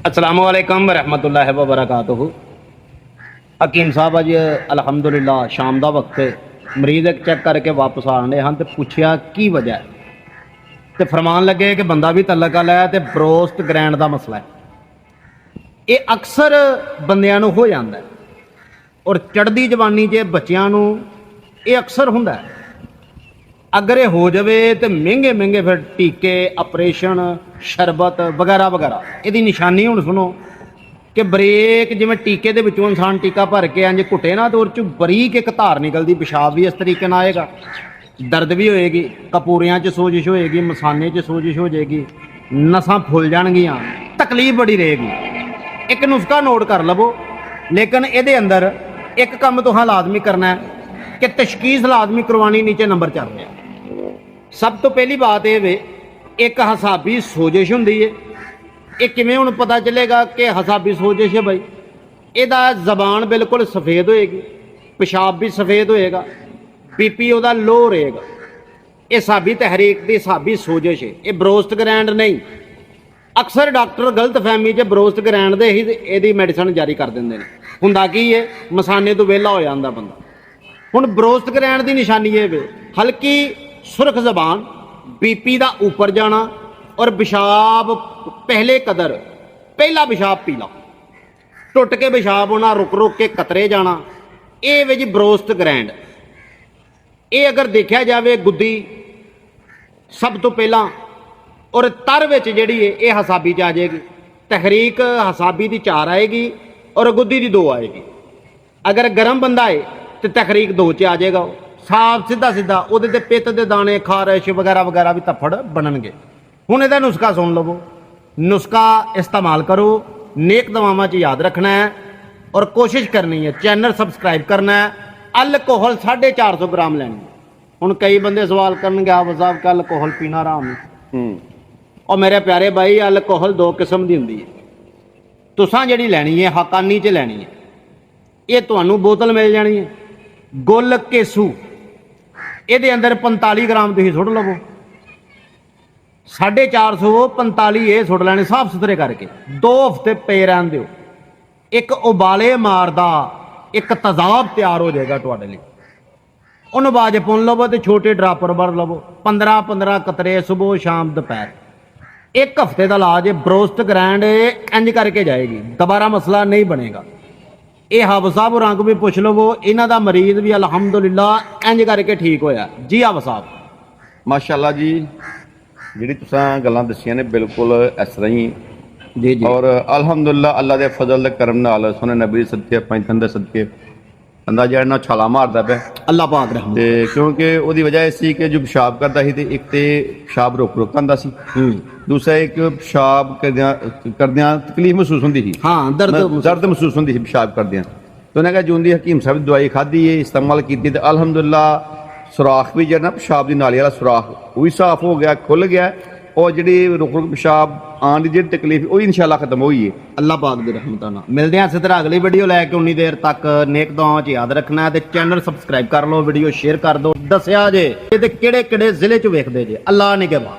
अस्सलामु अलैकुम रहमतुल्लाहि व बरकातुहू। हकीम साहब अज अलहमदुलिल्लाह शाम का वक्त है, मरीज एक चेक करके वापस आने हैं तो पूछया की वजह है, तो फरमान लगे कि बंदा भी तलक वाला है तो ब्रोस्ट ग्रैंड का मसला है। ये अक्सर बंदियां नूं हो जाता है और चढ़ती जवानी च बच्चों नूं ये अक्सर हुंदा है। अगर ये हो जाए तो महंगे महंगे फिर टीके अपरेशन शरबत वगैरह वगैरह। ये निशानी हुण सुनो कि ब्रेक जिवें टीके दे विचों इंसान टीका भर के इंज घुटे ना तो उस बरीक एक धार निकलती, पेशाब भी इस तरीके नाल आएगा, दर्द भी होएगी, कपूरियां च सोजिश होएगी, मसाने च सोजिश हो जाएगी, नसां फुल जाणगियां, तकलीफ बड़ी रहेगी। एक नुस्खा नोट कर लवो, लेकिन ये अंदर एक काम तुहां लाजमी करना है कि तशखीस लाजमी करवानी। नीचे नंबर चल रहा। सब तो पहली बात यह वे, एक हसाबी सोजिश होंदी है। ये किवें हुण पता चलेगा कि हसाबी सोजिश है भाई? इहदा जबान बिल्कुल सफेद होएगी, पेशाब भी सफेद होएगा, बीपी उहदा लो रहेगा। ये साबी तहरीक की साबी सोजिश है, ये ब्रोस्ट ग्रैंड नहीं। अक्सर डॉक्टर गलत फहमी च ब्रोस्ट ग्रैंड दे ही इहदी मैडिसन जारी कर देंदे ने। हुंदा की है, मसाने तो वेला हो जांदा बंदा। हुण ब्रोस्ट ग्रैंड की निशानी ये वे, हल्की सुरख जबान, बीपी का ऊपर जाना और पेशाब पहले कदर, पहला पेशाब पीला, टुट के पेशाब होना, रुक रुक के कतरे जाना, ये वे जी ब्रोस्ट ग्रैंड। ये अगर देखा जाए गुद्दी सब तो पहला और तर विच जिहड़ी है ये हसाबी च आ जाएगी। तहरीक हसाबी की 4 आएगी और गुद्दी की 2 आएगी। अगर गर्म बंदा है तो तहरीक 2 च आ जाएगा। साफ सीधा सीधा उहदे ते पित्त दे दाने, खारिश वगैरह वगैरह भी धफ्फड़ बननगे। हुण इहदा नुस्खा सुन लवो, नुस्खा इस्तेमाल करो, नेक दवावां च याद रखना है और कोशिश करनी है, चैनल सबसक्राइब करना है। अल्कोहल 450 ग्राम लैनी। हुण कई बंदे सवाल करनगे आप साहब कि अल्कोहल पीना हराम है। और मेरे प्यारे भाई, अल्कोहल 2 किस्म की हुंदी है। तुसां जिहड़ी लैनी है हकानी च लैनी है। ये तुहानूं बोतल मिल जानी है गुल केसू, ये अंदर 45 ग्राम तुसीं सुट लवो। 450 45 ये सुट लैने साफ सुथरे करके, 2 हफ्ते पे रहन दिओ। एक उबाले मारदा एक तजाब तैयार हो जाएगा तुहाडे लई। उन्होंने बाज पुन लवो तो छोटे ड्रापर भर लवो, 15-15 कतरे सुबह शाम दोपहर। 1 हफ्ते का इलाज ब्रोस्ट ग्रैंड इंज करके जाएगी, दोबारा मसला नहीं बनेगा। ये हब साहब होरां को भी पुछ लवो, इन्हां दा मरीज भी अलहमदुलिल्लाह इंज करके ठीक होया जी। हब साहब माशाअल्लाह जी, जिहड़ी तुसां गल्लां दस्सियां ने बिल्कुल इस तरह ही जी जी और अलहमदुलिल्लाह अल्लाह दे फजल दे करम नाल सोने नबी सदके पंचन दे सदके बंदा जेड़ा ना छाला मारदा पे अल्लाह पाक रहम। ते क्योंकि उहदी वजह इह सी कि जो पेशाब करदा सी ते एक ते पेशाब रोक रोक आंदा सी, दूसरा एक पेशाब करदियां तकलीफ महसूस होंदी सी। हाँ, दर्द महसूस होंदी सी पेशाब करदियां। तो उन्हें कहा जो उनकी हकीम साहब दवाई खाधी है, इस्तेमाल की, तो अलहमदुलिल्लाह सुराख भी जो पेशाब की नाली वाला सुराख वो भी साफ हो गया, खुल गया। और जी रुक रुक पेशाब आने की जी तकलीफ वो इंशाअल्लाह खत्म हुई है। अल्लाह पाक दी रहमत नाल। मिलते हैं इस तरह अगली वीडियो लैके, उन्नी देर तक नेक दुआवां च याद रखना है। चैनल सबसक्राइब कर लो, वीडियो शेयर कर दो, दस्या जे किहड़े किहड़े जिले च वेखदे जे। अल्लाह निगहबान।